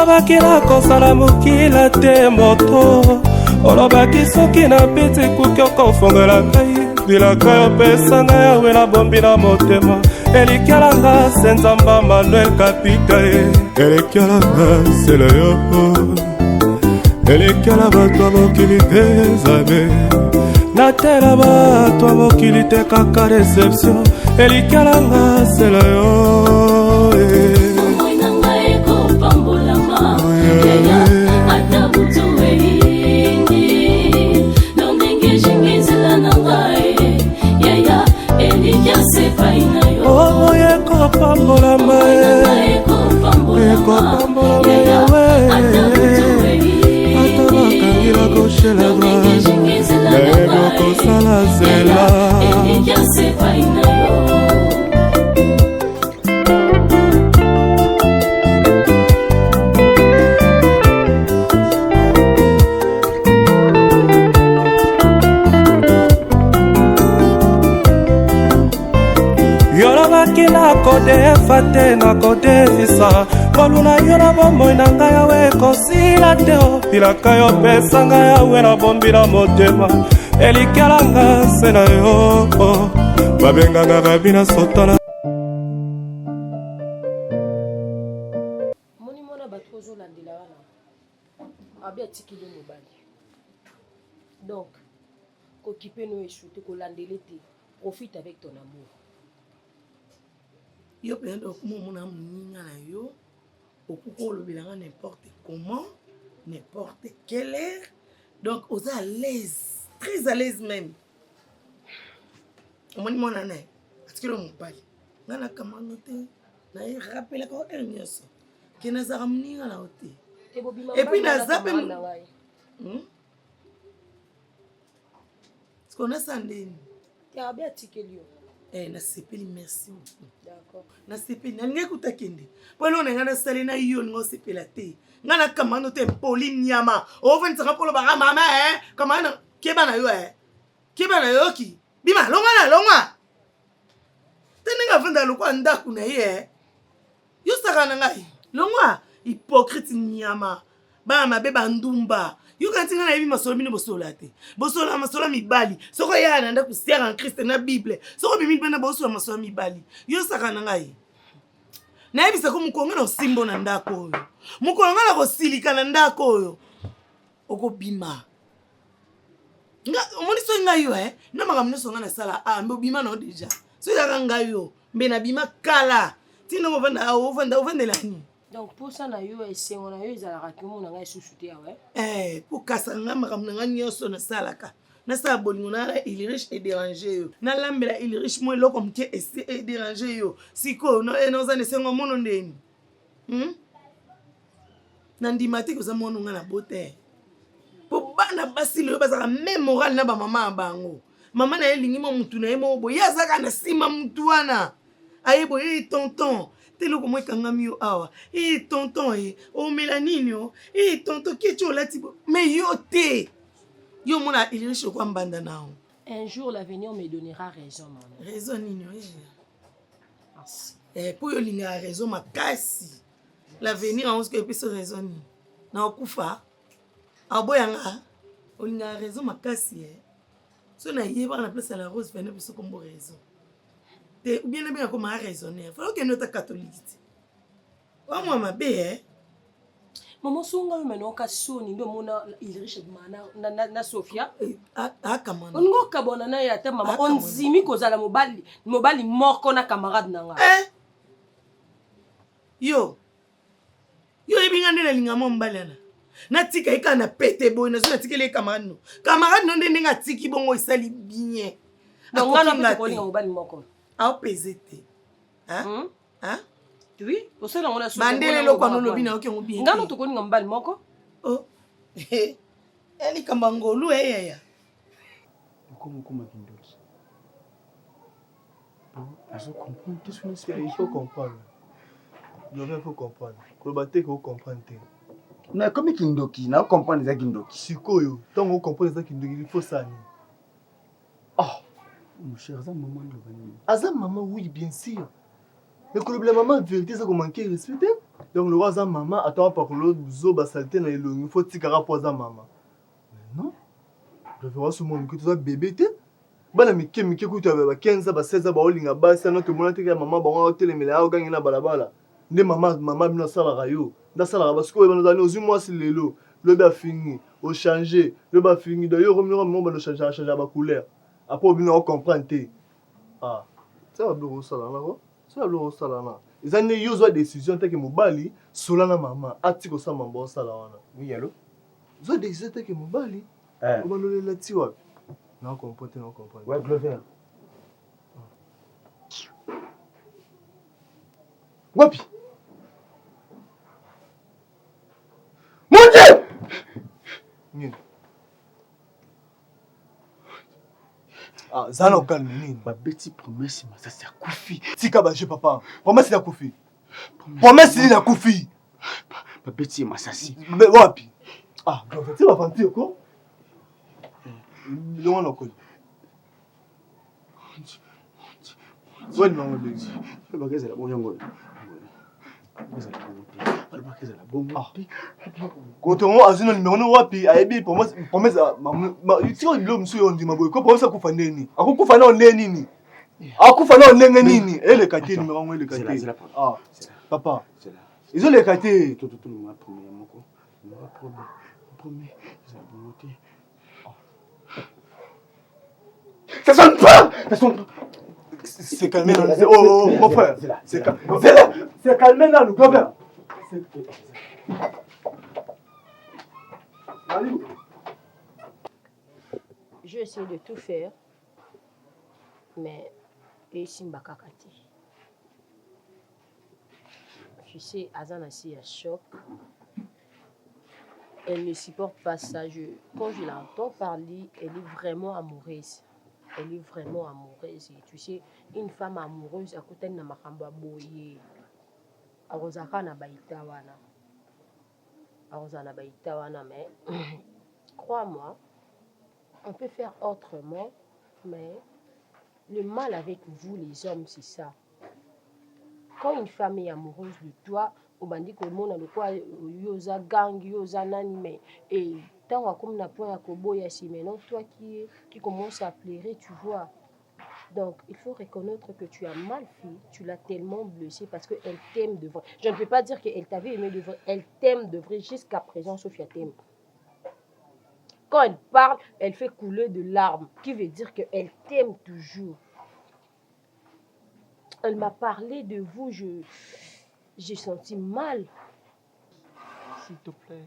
olobaki nakosala mokila te moto olobaki soki na peti kuki okofongola ngai bilaka yopesa ngai yawe na bombi na motema elikialanga se nzamba Manuel Kapita elikialanga selo yo elikiala bato ya mokili te zabe natela bato ya mokili te kaka reception elikialanga selo yo ekopambolama ekopambolama yawe ata bakangila koshela droite nayebi okosala zela nakodefa te nakodefisa koluna yo na bomoi na ngai yawe ekosila te bilaka yopesa ngai yawe na bombi na motema elikialanga se na yo babenganga rabina sotana moni mona bato ozolandela wana abi atikili mobali donc kokipe no eshute kolandele te profite avec ton amour. Yo peut être comme mon amour na yo okuko lobelanga n'importe comment n'importe quelle heure donc aux à l'aise très à l'aise même omoni mona na atikelo mobali ngana kamano te na y rappela ko ernyoso kena za ramninga na ote et puis na zape ce qu'on a sandé ya bien atikeli yo na sepeli merci d'accord na sepeli na ngai kutakende polo na ngana sale na yo ngo sepela te ngana kamano te poli nyama oven tsaka polo ba mama kamano keba na yo ki bima longa tenenga venda lokwa ndaku na ye yo saka na ngai longwa hypocrite nyama ba mabe bandumba yo kanti ngana yebi masolo bino bosola te bosola masolo mibali soko ya na ndaku siara en Christ na Bible soko bimi bana bosola masolo mibali yo saka na ngai na yebi sako mukonga na simbo na ndako oyo mukonga na kosilika na ndako oyo okobima nga omoni so ngai yo na makamno so ngana sala mbe bima no deja so ya ngai yo mbe na bima kala tino ovanda lani. Donc pour ça na yo esengo na yo ezalaka ke mona ngai susuté yawe pour kasanga makamna nga nyoso na salaka na sa bolingo na il riche et dérangé yo na lambela il riche mo eloko mke et dérangé yo siko no enoza nesengo mono ndeni na ndimate ko za mono nga na bote po bana basilo yo bazaka même moral na ba mama bango mama na elingi mo mutu na yemo bo yazaka na sima mutu wana ayebo tonton telo ko mwekanga miyo awa tonton o melanini o tonton kecho lati mais yo te yo mona il riche kwa mbanda nao un jour l'avenir me donnera raison maman raison nini merci pour yo linga raison makasi l'avenir on se que peut raison ni na okufa aboyanga o linga raison makasi so na yeba na place la rose venait pour se combo raison ou bien bien comme un raisonner faut que notre catholique wa moi be maman songa maintenant ka soni ndo mona il riche na Sofia kamana ngo kabona na ya ta mama onzimi kozala mobali moko na camarade nanga yo ebinga ndela linga mo mbalana natika ikana pete boy na zona tikele camarade no ndenge atiki bongo isali bien donc ngana pete ko linga mobali moko au pesete oui pour ça on a bandele lokwa no lobi na oke ngobi ngano to ko ninga mbali moko eli kambangolu ya comment kindoki je comprends tout ce que il faut comprendre il faut comprendre ko batte ko comprendre na comme kindoki na comprendre za kindoki sikoyo tant on comprendre za kindoki il faut ça mon cher, ça maman Azam maman, oui, bien sûr. Mais que le maman, en vérité, ça commence à respecter. Donc le roi maman attend pas que l'autre zoba saleté na elongi, il faut tikara poza maman. Mais non. Je vais voir ce monde que tu as bébé té. Bana mike ku tu ba 15 ba 16 ba olinga ba ça notre monde te maman ba on telemela o gagner na balabala. Nde maman bino sala rayo. Nda sala parce que ba nous aux mois si lelo, le ba fini, au changer, le ba fini d'ailleurs on ba le changer ba couleur. Après bino comprendre té. Ah. Ça va bien ça là là. Ça va bien ça là là. Ils ont eu une décision que Mobali, Solana maman, Atiko sa mambo ça là. Oui, allô? Ils ont décidé que Mobali, on va le laisser ouais. Non comprendre, non comprendre. Ouais, Glover. Wapi? Mon Dieu! Nini? Ah, Zana au calme, Nini. Ma bêtise promesse, ça c'est Koufi. Tika baje papa. Promesse la Koufi. Promesse la Koufi. Ma bêtise, ma sassi. Mais wapi? Ah, Glover, tu vas fantir quoi? Non, non, quoi. Ouais, non, non, Le bagage est la bonne yango. Quand on a un numéro no wapi, aibi promesse tu vois l'homme sur on dit ma boy ko promesse ku fande ni aku fana on nini aku fana on nini et le quartier numéro 1 le quartier ah papa c'est là ils ont les quartiers tout le monde premier moko premier c'est la beauté ça sonne pas c'est calmé oh mon frère c'est calmé là le gars. Je essaie de tout faire, mais ici, Mbakakati. Je sais, Azanasi a choc. Elle ne supporte pas ça. Quand je l'entends parler, elle est vraiment amoureuse. Elle est vraiment amoureuse. Et tu sais, une femme amoureuse, à côté de Namakamba Boye, Arosaka na Baïtawana. Arosana Baïtawana, mais crois-moi, on peut faire autrement, mais le mal avec vous, les hommes, c'est ça. Quand une femme est amoureuse de toi, on va dire que le monde a le quoi, yosa gang, yosa nani, mais et tant comme na point à Koboya, si maintenant toi qui commence à pleurer, tu vois. Donc, il faut reconnaître que tu as mal fait, tu l'as tellement blessée parce qu'elle t'aime de vrai. Je ne peux pas dire qu'elle t'avait aimé de vrai, elle t'aime de vrai jusqu'à présent, Sophia t'aime. Quand elle parle, elle fait couler de larmes, qui veut dire qu'elle t'aime toujours. Elle m'a parlé de vous, j'ai senti mal. S'il te plaît,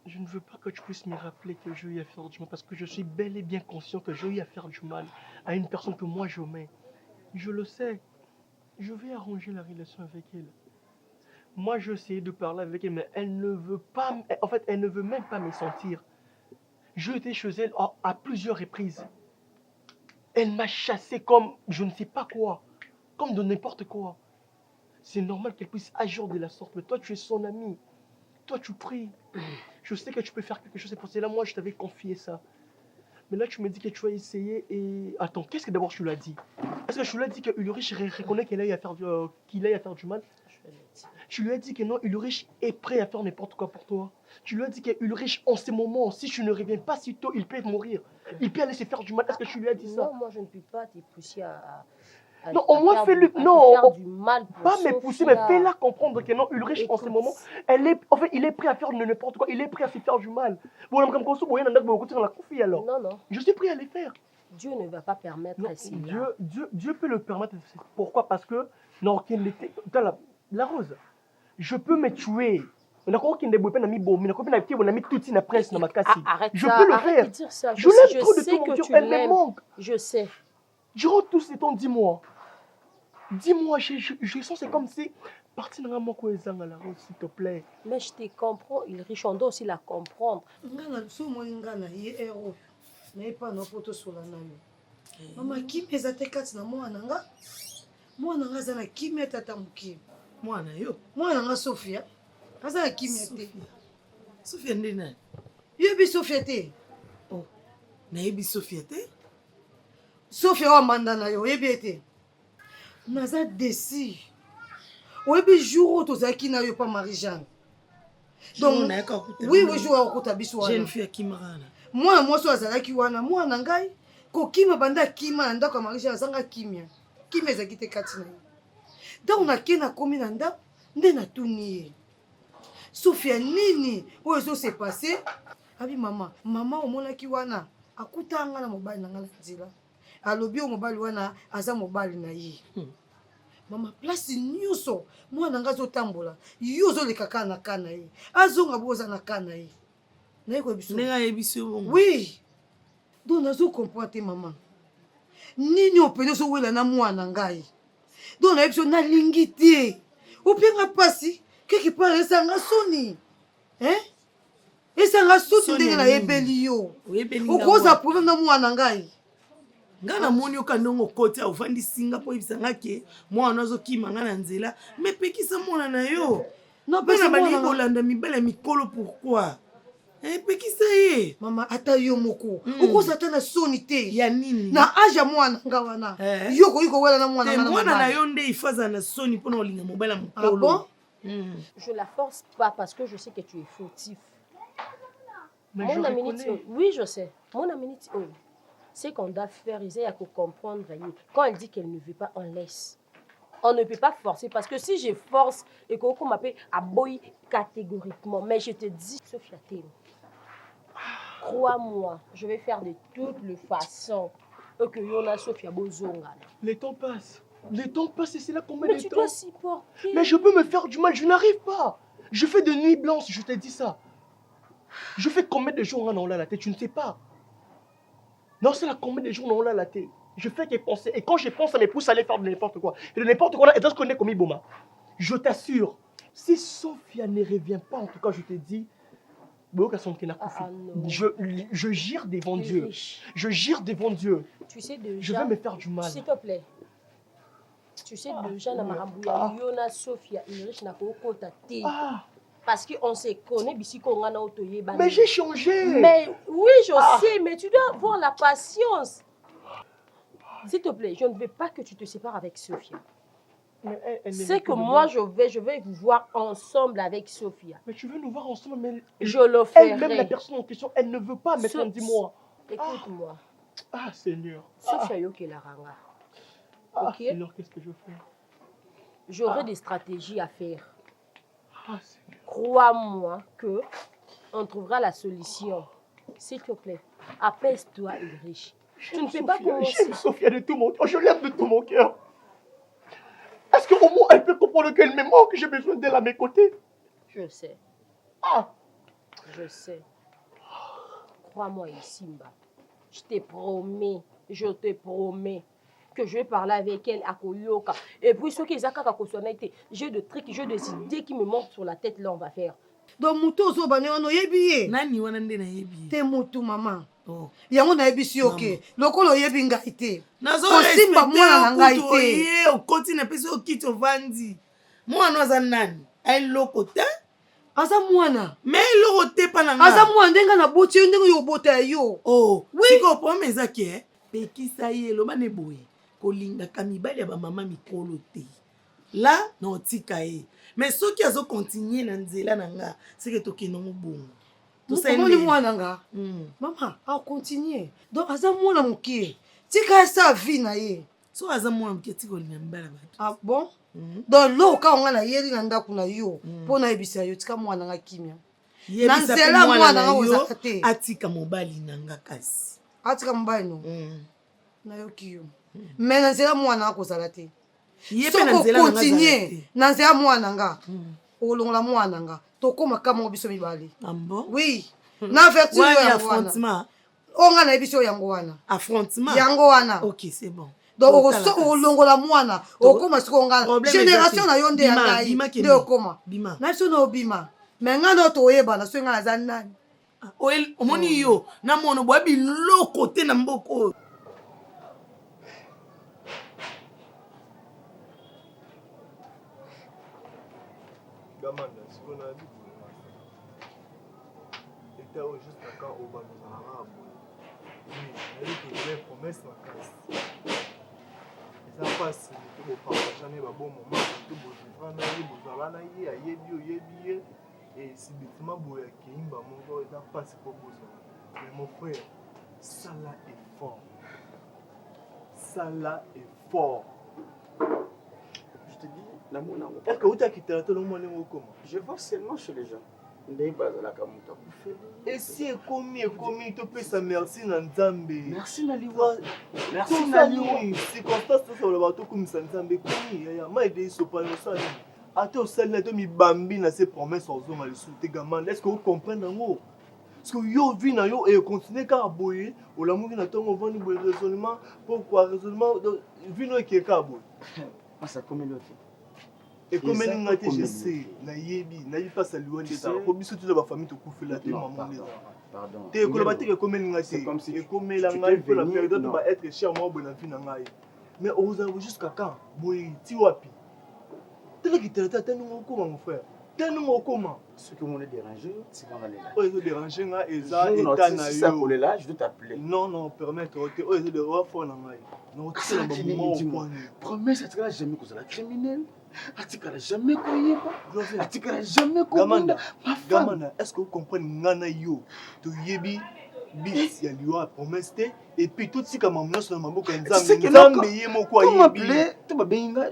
je ne veux pas que tu puisses me rappeler que j'ai eu à faire du mal, parce que je suis bel et bien conscient que j'ai eu à faire du mal à une personne que moi j'aimais. Je le sais. Je vais arranger la relation avec elle. Moi, j'ai essayé de parler avec elle, mais elle ne veut pas. En fait, elle ne veut même pas me sentir. J'ai été chez elle à plusieurs reprises. Elle m'a chassé comme je ne sais pas quoi, comme de n'importe quoi. C'est normal qu'elle puisse agir de la sorte, mais toi, tu es son ami. Toi, tu pries. Je sais que tu peux faire quelque chose, c'est pour cela, moi, je t'avais confié ça. Mais là, tu me dis que tu as essayé et... Attends, qu'est-ce que d'abord tu l'as dit? Est-ce que je lui ai dit que Ulrich reconnaît qu'il aille à faire du mal? Tu lui as dit que non, Ulrich est prêt à faire n'importe quoi pour toi. Tu lui as dit que Ulrich, en ce moment, si tu ne reviens pas si tôt, il peut mourir. Il peut aller se faire du mal. Est-ce que tu lui as dit ça? Non, moi, je ne peux pas te pousser à non, au moins fais-le. Non, du mal pour pas me pousser, mais fais-la comprendre que non, Ulrich, en ce moment, il est prêt à faire n'importe quoi. Il est prêt à se faire du mal. Non, non. Je suis prêt à les faire. Dieu ne va pas permettre ainsi. Dieu peut le permettre. Pourquoi? Parce que non, la rose, je peux me tuer. Je peux le faire. De dire ça. Je l'aime trop de sais tout mon que cœur. tu Elle me l'aimes. manque. Je sais. Durant tous ces temps, dis-moi. Dis-moi, je sens c'est comme si parti dans mon coin à la rose, s'il te plaît. Mais je te comprends. Ulrich, on doit aussi la comprendre. Mama kimi eza te kati na mwana nga aza na kimi tata mokie Mwana yo. mwana nga Sofia aza na kimi te Sophia nde nani? yebi Sofia te Oh, nayebi Sophia te? Sofia wa manda na yo yebi ete naza desi oyebi jour oyo tozalaki na yo pa Marie-Jeanne. Donc oui jour akokota biso wana jeune fille akimarana mwana mwasi oyo azalaki wana mwana ngai kokima banda akima na ndako ya Marie-Jeanne azanga kimia ezalaki te kati na ye. Donc nake nakomi na ndako nde natuni ye Sophia nini oyo ezose passe abi mama omonaki wana akutanga na mobali na nga na nzela alobi oyo mobali wana aza mobali na ye. Mama place nyonso mwana nga azotambola yo ozoleka kaka na ka na ye azonga boza na ka na ye naye koyebiso ndenge ayebiso bongo oui donc nazokomprendre te mama nini opeli ozowela na mwana ngai donc nayebiso nalingi te openga mpasi keke part esanga soni esanga soni ndenge nayebeli yo okoza problème na mwana ngai nga namoni oka ndongo koti ofandisi nga mpo oyebisanga ke mwana azokima nga na nzela me pekisa mwana na yo mpona balingi kolanda mibale ya mikolo pourkui pekisa ye mama ata yo moko okoza ata na soni te ya nini na age ya mwana nga wana yo okoki kowela na mwana na yo nde ifaza na soni mpona kolinga mobali ya mokolo. Je la force pas parce que je sais que tu es fautif. Mon ami, oui, je sais. Mon ami, c'est qu'on doit faire, il y a que comprendre. Quand elle dit qu'elle ne veut pas, on laisse. On ne peut pas forcer parce que si je force et qu'on m'appelle à boy catégoriquement, mais je te dis, Sophia, crois-moi, je vais faire de toutes les façons que Yona Sophia Bozonga. Les temps passent. Les temps passent et c'est là qu'on met mais les temps. Mais tu dois supporter. Mais je peux me faire du mal, je n'arrive pas. Je fais de nuits blanches, je t'ai dit ça. Je fais combien de jours on a la tête, tu ne sais pas. Non, c'est là combien de jours on a la tête. Je fais que penser. Et quand je pense, ça me pousse à aller faire de n'importe quoi. Et de n'importe quoi, et dans ce qu'on est comme Iboma. Je t'assure, si Sophia ne revient pas, en tout cas, je te dis, je gire devant Dieu. Je gire devant Dieu. Tu sais déjà. Je vais me faire du mal. S'il te plaît. Tu sais déjà, Yona Sophia, parce qu'on se connaît, mais j'ai changé. Mais oui, je sais, mais tu dois avoir la patience. S'il te plaît, je ne veux pas que tu te sépares avec Sophia. C'est que moi, je vais vous voir ensemble avec Sophia. Mais tu veux nous voir ensemble, mais je le ferai. Elle-même, la personne en question, elle ne veut pas, mais dis-moi. Écoute-moi. Ah, Seigneur. Sophia Yoke Laranga. Ok. Seigneur, qu'est-ce que je fais? J'aurai des stratégies à faire. Ah, crois-moi que on trouvera la solution. S'il te plaît, apaise-toi, Ulrich. Tu ne peux pas commencer. J'aime Sophia de tout mon cœur. Je l'aime de tout mon cœur. Est-ce qu'au moins elle peut comprendre qu'elle me manque, que j'ai besoin d'elle à mes côtés? Je sais. Ah. Je sais. Crois-moi, Simba. Je te promets que je vais parler avec elle à Koyoka. Et puis, ceux qui ont été, j'ai de trucs, j'ai des idées qui me montent sur la tête, là, on va faire. Donc, Moutou, Zobane, on a yebi. Nani, on a yebi. T'es Moutou, maman. Yango na yebi si ok. Lokolo yebi ngaite. Nazo Simba mwana ngaite. O koti na pesi o kito vandi. Mwana za nani? Ai lokota? Aza mwana. Mais lokote pa na nga. Aza mwana ndenga na boti ndenga yo bota yo. Oh, oui. Siko promesa ke pekisa ye lo bane boye. Kolinga kamibali ya ba mama mikolo te. Là, non tika ye. Mais ceux qui azo continuer na nzela na nga, c'est que tokeno mbongo. Comment le mwana nga? Maman, a continuer. Donc aza mwana mokie. Tika sa vie na ye. So aza mwana mokie tika olinga mbala bato. Ah bon? Donc lo ka nga na yeri na ndako na yo. Pona ebisa yo tika mwana nga kimia. Na nzela mwana nga ozakate. Atika mobali na nga kasi. Atika mobali no. Na yo kiyo. Mais na nzela mwana nga kozala te. Yepe na nzela nga continuer. Na nzela mwana nga. Olongola mwana nga. Tokoma kama biso mibali. Ah bon? Oui. Na vertu yo affrontement. Onga na biso yango wana. Affrontement. Yango wana. OK, c'est bon. Donc olongola mwana. Okoma sikonga. Génération na yonde ya ngai. De okoma. Bima. Na biso no bima. Mais nga no toyeba na so nga na zanani. Oel omoni yo na mono bo biloko te na mboko. Gamanda, ce qu'on a dit, c'était juste quand on va nous en avoir. Oui, on a dit que les promesses en casse. Ça n'a pas passe to bopartage na ye babon moment to bovivra na ye bozala na ye ayebi oyebi ye et si bêtement boye akei bango eza mpasi mpo bozala mais mon frère sala effort sala effort. Je te dis, l'amour n'a est-ce que vous avez quitté la télé comment je vois seulement chez les gens. Et si ekomi to pesa merci na Nzambe. Merci na liwa. Merci na liwa. Circonstance to sala bato komisa Nzambe komi ya ma ide sopa no sala. Ate osali na to mi bambi na ces promesses ozonga le sous te gamin. Est-ce que vous comprenez ngo? Parce que yo vi na yo et continuer ka boyer o la mungi na tongo vani boy raisonnement pourquoi raisonnement vi no ki ka boy. Ça comme l'autre. Et comme elle n'a été, je sais, naïbi, naïbi pas saluer des gens. Comme si tu as la famille te couvre la tête, maman les gens. Pardon. T'es collaborateur comme elle n'a été. Et comme elle a été, la période va être chère moi bonne vie n'angaï. Mais on a jusqu'à quand? Boy, tu wapi? T'es là qui t'es nous comment mon frère? T'es nous comment? Ce que on est dérangé, c'est qu'on allait là. Oh ils ont dérangé là et ça et t'as na ça pour là, je dois t'appeler. Non, permettre. Oh ils ont des rois fort n'angaï. Non, tu sais le moment où promesse ça sera jamais que ça la criminel. Atikala jamais koyeba. Atikala jamais komanda. Gamana, est-ce que vous comprenez ngana yo? To yebi bis ya liwa promesse et puis tout ce comme amna sur maboko nzambe yemo kwa yebi. To ba benga.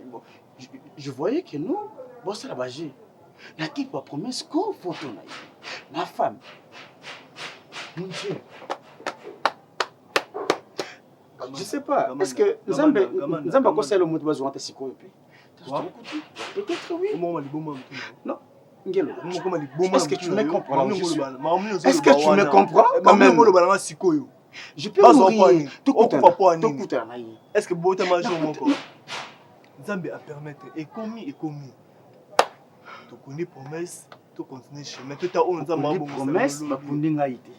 Je voyais que nous bossa la bagé. La qui pas promesse qu'on photo na. Ma femme. Mon Dieu. Je sais pas. Est-ce que Nzambe ko selo mutu bazo ante siko puis. Peut-être oui. Non. Est-ce que tu me comprends? Est-ce que tu me comprends? Quand même. Je peux mourir. Est-ce que vous avez mangé encore? Nzambe a permettre. Et commis. Tu connais promesse, tu continues chemin. Tu as une promesse, tu as été.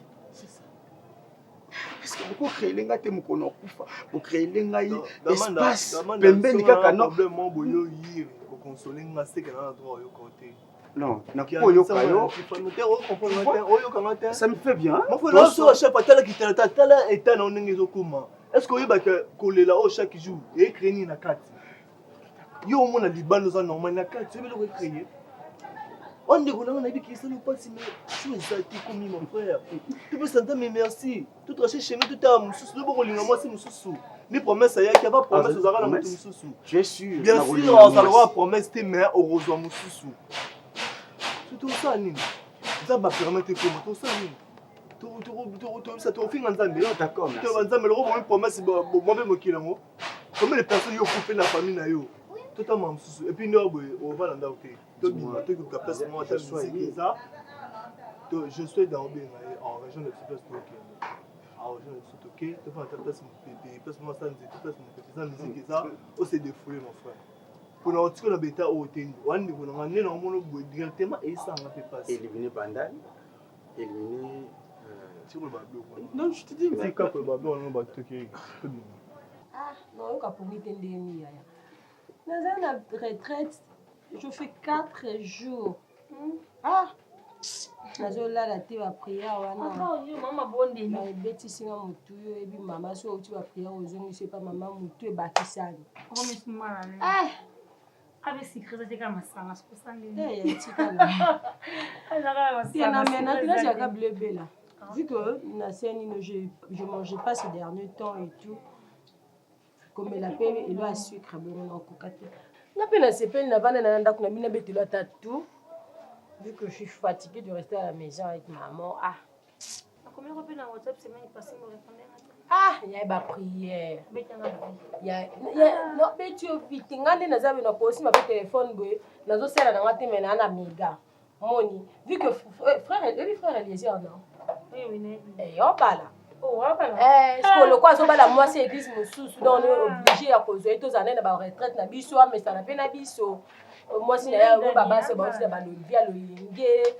Est-ce que vous créez les gars vous créez les gars espace pembeni kaka non consoler nga c'est que na droit yo côté non na koyo kayo ça me fait bien moi faut là sur chef atala qui tala état na ndenge ezokuma est-ce que yeba que kolela au chaque jour et créer na carte yo mona libano za normal na carte tu veux le créer on dit qu'on a dit qu'il s'est pas si mais tu es ça comme mon frère tu peux sentir mais merci tout tracher chez nous tout à mususu le bon linga moi c'est mususu ni promesse ya qui va promesse aux ara na mususu je suis bien sûr on va avoir promesse tes mais au rejoint mususu tout ça ni ça va permettre que tout ça ni tout ça te offre Nzambe d'accord tu vas Nzambe le roi promesse moi même kilango comme les personnes yo couper la famille na yo totalement mususu et puis nous on va dans côté je suis dans en région de Sud-Ouest. En région de Sud-Ouest, tu vas faire place mon musique ça, c'est défoulé mon frère. Pour nous tirer le bêta au hôtel, on est dans mon directement et ça on fait passer. Éliminer Bandal, éliminer sur le babou. Non, je te dis mais quand le babou on va toquer. Ah, non, on va pour mettre des nuits. Dans la retraite, je fais 4 jours. Ah! Nazola la te va prière wana. Maman bonde ni. Na beti singa mutu yo ebi mama so uti va prière ozongi c'est pas maman mutu e bakisani. Oh mais c'est mal. Ah! Avec secret ça kama sanga c'est pour ça ni. Eh tika la. Alors si na mena tira jaka bleu là. Vu que na scène je mangeais pas ces derniers temps et tout. Comme la paix et le sucre bon na kokate. Na pena sepel na bana na ndako na bina betelo tatou. Vu que je suis fatiguée de rester à la maison avec maman, ah. Combien de fois WhatsApp c'est même passé me répondre? Ah, il y a une prière. Il y a non mais tu vite ngande na zabe na ko aussi ma téléphone boy. Nazo sala na ngate mena na amiga. Moni, vu que frère Eliezer non. Oui. Eh on bala. Oh, bala. Eh, ce que le quoi so bala moi c'est église mususu donc on est obligé à cause et tous années na ba retraite na biso mais ça na pe na biso. Moi si na yo baba c'est bon si na ba lolivia loyenge.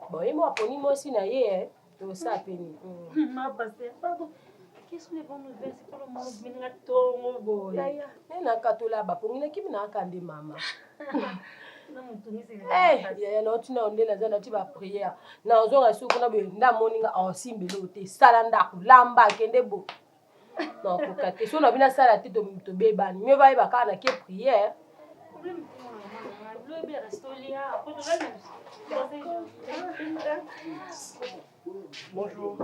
Bon et moi poni moi si na ye to ça peni. Ma pasteur, pardon. Qu'est-ce que les bonnes nouvelles c'est pour le monde menga tongo boy. Ya. Na katola ba pongi na kimi na kande mama. Eh, no tina ondela zana tiba prière. Na ozonga suku na be nda moninga ensimbele ote sala nda kulamba kende bo. Non, kokate. Si on a bien ça la tête de bébé, mieux va y avoir quand on a qui prière. Bonjour.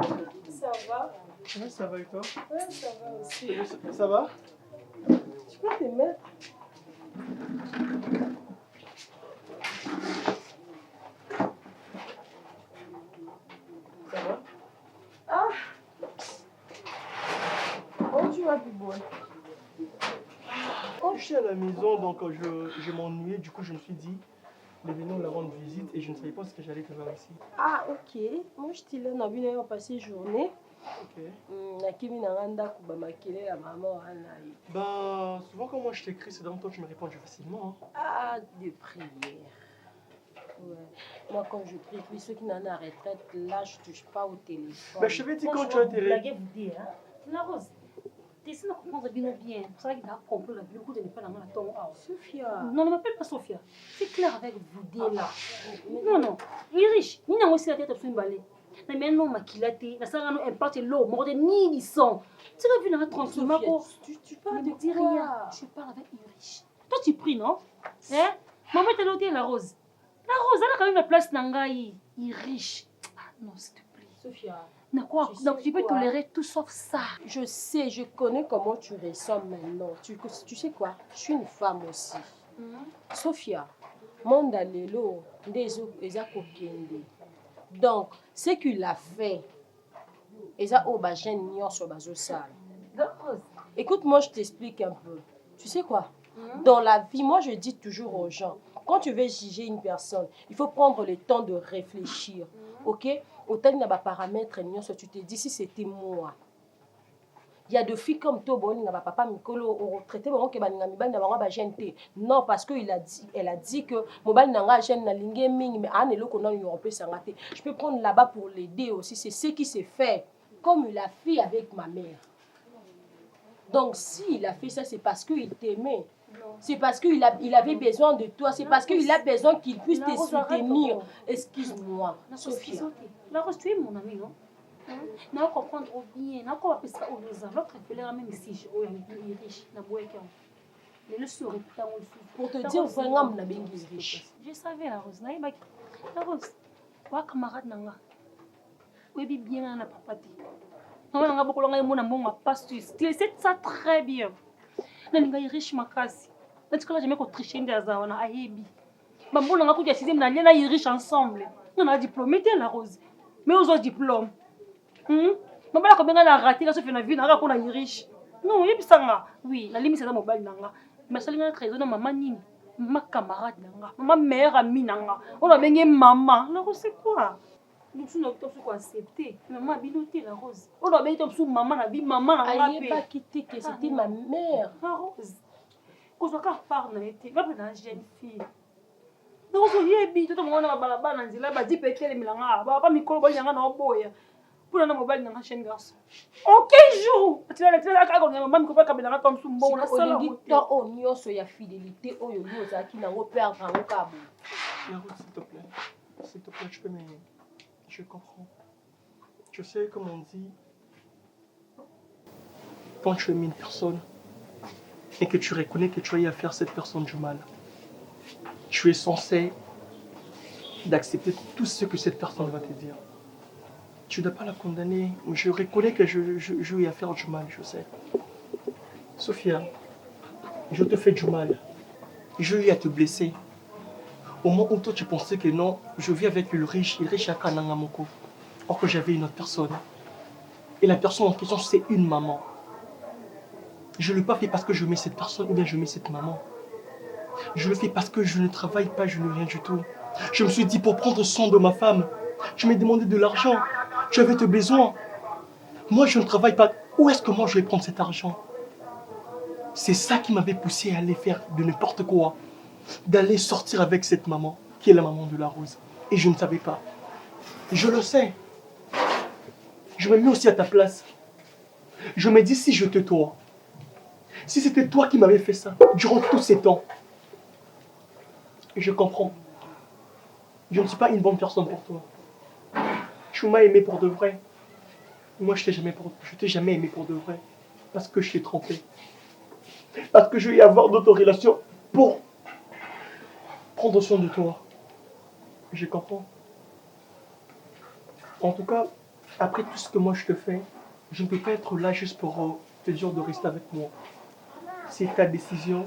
Ça va? Ouais, ça va et toi? Ouais, ça va aussi. Ça va? Tu peux te mettre? Ça va? Ah! Oh, tu vas plus bon. Quand je suis à la maison, donc je m'ennuyais, du coup je me suis dit, mais venons la rendre visite et je ne savais pas ce que j'allais te voir ici. Ah, ok. Moi, je t'ai là, on a vu passer journée. Ok. Nakimi Nanganda Kubamakele, la maman. Ben, souvent quand moi je t'écris, c'est dans toi tu me réponds facilement. Hein. Ah, des prières. Ouais. Moi, quand je prie, puis ceux qui n'en ont à retraite, là, je ne touche pas au téléphone. Ben, je t'avais dit quand tu as tes règles. La Rose, tu essaies de comprendre bien. C'est ça qu'il a compris beaucoup de ne pas la main à ton Sophia. Non, ne m'appelle pas Sophia. C'est clair avec vous là. Non, non. Il est riche. Il n'a aussi la tête absolument balée. Mais non, ma kilate, la salle n'a pas l'eau, mort de ni ni son. Tu as vu dans la tranquillement. Tu parles de dis quoi? rien. Je parle avec une riche. Toi, tu pries, non? Hein? Maman t'a noté la Rose. La Rose, elle a quand même la place Nangaï. Il est riche. Ah non, s'il te plaît. Sophia. Quoi? Donc tu peux tolérer tout sauf ça. Je sais, je connais comment tu ressens maintenant. Tu sais quoi? Je suis une femme aussi. Sophia, mon dalelo, des kokende. Donc, ce qu'il a fait, écoute, moi je t'explique un peu. Tu sais quoi? Dans la vie, moi je dis toujours aux gens, quand tu veux juger une personne, il faut prendre le temps de réfléchir. Ok? Autant il y a des paramètres, tu te dis si c'était moi. Il y a des filles comme toi, papa Mikolo, retraité, non, parce qu'elle a dit que je peux prendre là-bas pour l'aider aussi. C'est ce qui s'est fait, comme il a fait avec ma mère. Donc, s'il a fait ça, c'est parce qu'il t'aimait. C'est parce qu'il avait besoin de toi. C'est parce qu'il a besoin qu'il puisse te soutenir. Excuse-moi, Sophia. La Rose, tu es mon amie, non? Je comprends bien. L'autre appelé même si je suis riche. Pour te dire vraiment, je suis riche. Je savais la Rose. La Rose, toi, camarade, tu es bien na papa. Tu sais ça très bien. Je suis riche, makasi. Je suis jamais tricher ndazawana ayebi. Bambona nga kuja sixième na lena riche ensemble. On a diplômé la Rose. Mais aux autres diplômes. Maman ko benga la raté la Sophie na vie na ko na riche. Non, yebisanga. Oui, la limite c'est mobile nanga. Mais ça linga trésor na maman nini. Ma camarade nanga. Ma mère amie nanga. On a benga maman. La Rose c'est quoi? Nous sommes acceptés. Maman a biloté la Rose. On a benga maman na vie maman nanga. Elle pas quitté que c'était ma mère. La Rose. Quand on parle na été, va na jeune fille. Donc on yebi tout le monde na balabala nzila ba di petele milanga. Ba mikolo ba nyanga na oboya. Pour na mobile na chaîne garçon. Ok jour. Tu vas la ka ko maman ko ba kabela comme sumbo na sala. Toi au nyoso ya fidélité oyo yoza ki na perdre en cabo. La Rose, s'il te plaît. S'il te plaît, tu peux m'aider. Je comprends. Je sais comme on dit, quand tu aimes une personne et que tu reconnais que tu as eu à faire cette personne du mal, tu es censé d'accepter tout ce que cette personne va te dire. Tu ne dois pas la condamner. Je reconnais que je eu à faire du mal, je sais. Sophia, je te fais du mal. J'ai eu à te blesser. Au moment où toi tu pensais que non, je vis avec le riche, il riche à Kanangamoko. Or que j'avais une autre personne. Et la personne en question, c'est une maman. Je ne l'ai pas fait parce que je mets cette personne ou bien je mets cette maman. Je le fais parce que je ne travaille pas, je ne rien du tout. Je me suis dit pour prendre soin de ma femme, je m'ai demandé de l'argent. Tu avais tes besoins. Moi, je ne travaille pas. Où est-ce que moi je vais prendre cet argent? C'est ça qui m'avait poussé à aller faire de n'importe quoi. D'aller sortir avec cette maman, qui est la maman de la Rose. Et je ne savais pas. Je le sais. Je me mets aussi à ta place. Je me dis, si je te dois, si c'était toi qui m'avais fait ça, durant tous ces temps, je comprends. Je ne suis pas une bonne personne pour toi. Tu m'as aimé pour de vrai. Moi, je t'ai jamais aimé pour de vrai. Parce que je t'ai trompé. Parce que je vais y avoir d'autres relations pour prendre soin de toi. Je comprends. En tout cas, après tout ce que moi je te fais, je ne peux pas être là juste pour te dire de rester avec moi. C'est ta décision.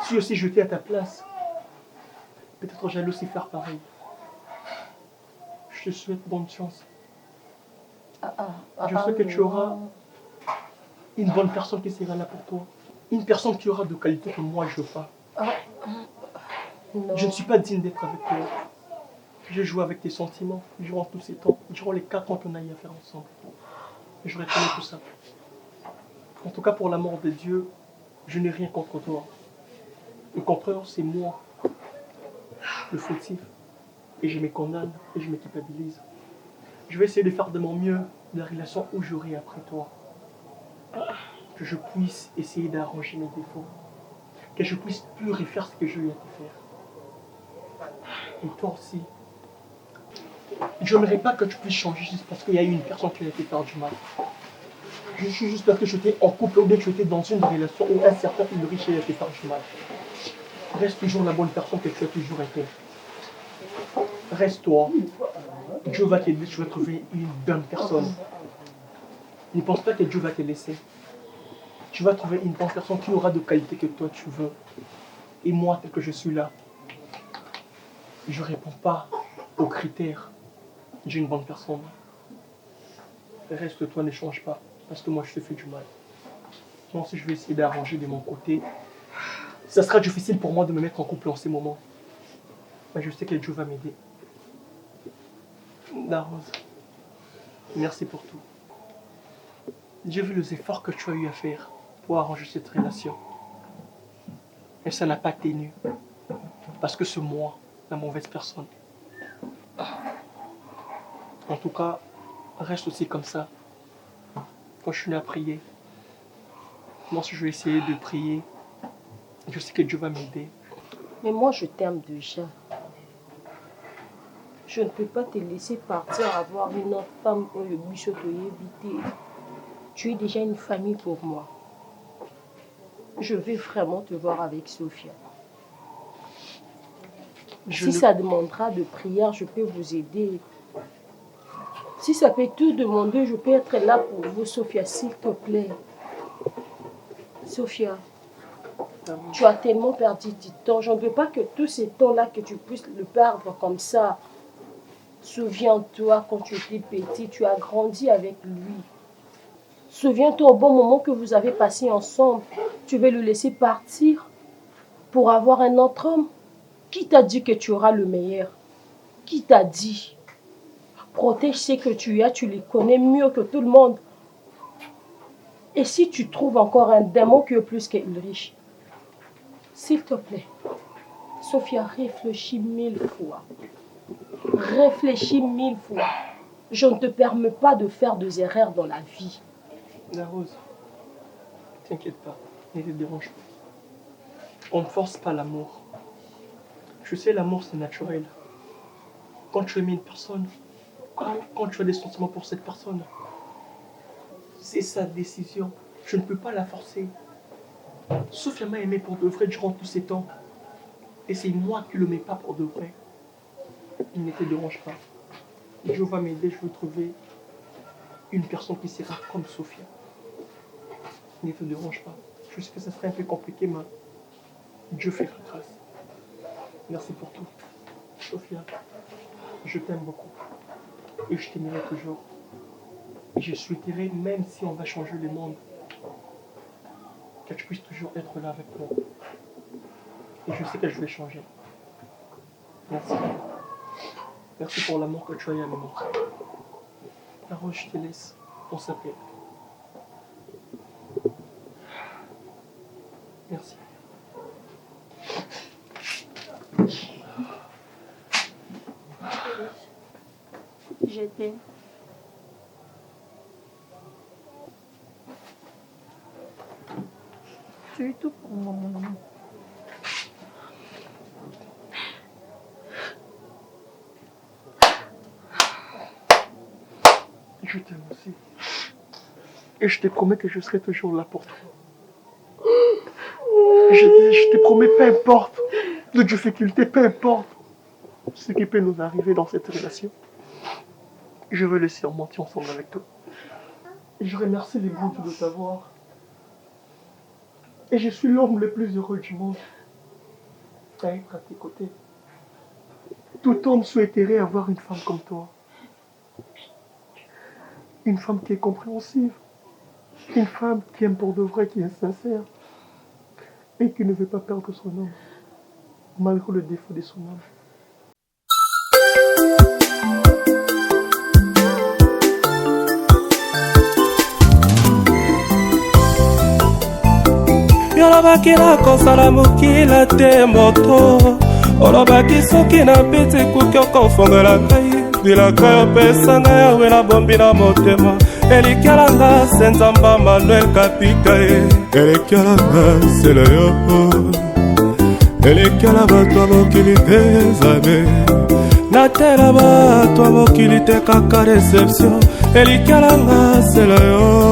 Si aussi j'étais à ta place, peut-être j'allais aussi faire pareil. Je te souhaite bonne chance. Je sais que tu auras une bonne personne qui sera là pour toi. Une personne qui aura de qualité que moi je veux pas. Non. Je ne suis pas digne d'être avec toi. Je joue avec tes sentiments durant tous ces temps, durant les 4 ans qu'on a eu à faire ensemble. Et je reconnais tout ça. En tout cas, pour l'amour de Dieu, je n'ai rien contre toi. Au contraire, c'est moi, le fautif. Et je me condamne et je me culpabilise. Je vais essayer de faire de mon mieux la relation où j'aurai après toi. Que je puisse essayer d'arranger mes défauts. Que je puisse plus refaire ce que j'ai eu à te faire. Et toi aussi. Je n'aimerais pas que tu puisses changer juste parce qu'il y a eu une personne qui a été faire du mal. Je suis juste parce que j'étais en couple ou bien que j'étais dans une relation où un certain Ulrich a été faire du mal. Reste toujours la bonne personne que tu as toujours été. Reste-toi. Dieu va t'aider, tu vas trouver une bonne personne. Ne pense pas que Dieu va te laisser. Tu vas trouver une bonne personne qui aura de qualité que toi tu veux. Et moi, tel que je suis là, je ne réponds pas aux critères d'une bonne personne. Reste-toi, ne change pas, parce que moi je te fais du mal. Moi aussi je vais essayer d'arranger de mon côté. Ça sera difficile pour moi de me mettre en couple en ces moments. Mais je sais que Dieu va m'aider. La Rose, merci pour tout. J'ai vu les efforts que tu as eu à faire pour arranger cette relation. Et ça n'a pas tenu. Parce que c'est moi, la mauvaise personne. En tout cas, reste aussi comme ça. Continue à prier. Moi aussi, je vais essayer de prier. Je sais que Dieu va m'aider. Mais moi, je t'aime déjà. Je ne peux pas te laisser partir avoir une autre femme pour le bichot éviter. Tu es déjà une famille pour moi. Je vais vraiment te voir avec Sophia. Ça demandera de prière, je peux vous aider. Si ça peut tout demander, je peux être là pour vous, Sophia, s'il te plaît. Sophia, tu as tellement perdu du temps. Je ne veux pas que tous ces temps-là, que tu puisses le perdre comme ça. Souviens-toi, quand tu étais petit, tu as grandi avec lui. Souviens-toi au bon moment que vous avez passé ensemble. Tu veux le laisser partir pour avoir un autre homme? Qui t'a dit que tu auras le meilleur? Qui t'a dit? Protège ce que tu as, tu les connais mieux que tout le monde. Et si tu trouves encore un démon qui est plus qu'Ulrich, s'il te plaît, Sophia, réfléchis 1000 fois. Réfléchis 1000 fois. Je ne te permets pas de faire des erreurs dans la vie. La Rose, t'inquiète pas, ne te dérange pas. On ne force pas l'amour. Je sais, l'amour c'est naturel. Quand tu aimes une personne, quand tu as des sentiments pour cette personne, c'est sa décision. Je ne peux pas la forcer. Sophia m'a aimé pour de vrai durant tous ces temps. Et c'est moi qui ne le mets pas pour de vrai. Il ne te dérange pas. Dieu va m'aider, je veux trouver une personne qui sera comme Sophia. Ne te dérange pas. Je sais que ça serait un peu compliqué, mais Dieu fait grâce. Merci pour tout. Sophia, je t'aime beaucoup. Et je t'aimerai toujours. Et je souhaiterais, même si on va changer le monde, que tu puisses toujours être là avec moi. Et je sais que je vais changer. Merci. Merci pour l'amour que tu as eu à me montrer. Caro, je te laisse. On s'appelle. Merci. Je t'aime. Tu es tout pour moi, mon amour. Je t'aime aussi. Et je te promets que je serai toujours là pour toi. Je te promets, peu importe les difficultés, peu importe ce qui peut nous arriver dans cette relation, je veux le surmonter ensemble avec toi. Et je remercie les bons de t'avoir. Et je suis l'homme le plus heureux du monde à être à tes côtés. Tout homme souhaiterait avoir une femme comme toi. Une femme qui est compréhensive. Une femme qui aime pour de vrai, qui est sincère. Et qui ne veut pas perdre son homme, malgré le défaut de son âme. yolobaki nakosala mokila te moto olobaki soki na peti ekuki okofongola ngai bilaka yo pesa ngai yawe na bombi na motema elikialanga se nzamba manuel kapika ye elikialanga selo yo elikiala bato ya mokili te zabe natela bato ya mokili te kaka reception elikialanga selo yo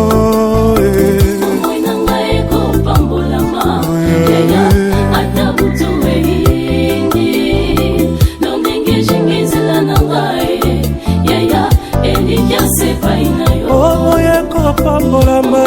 ekopambolama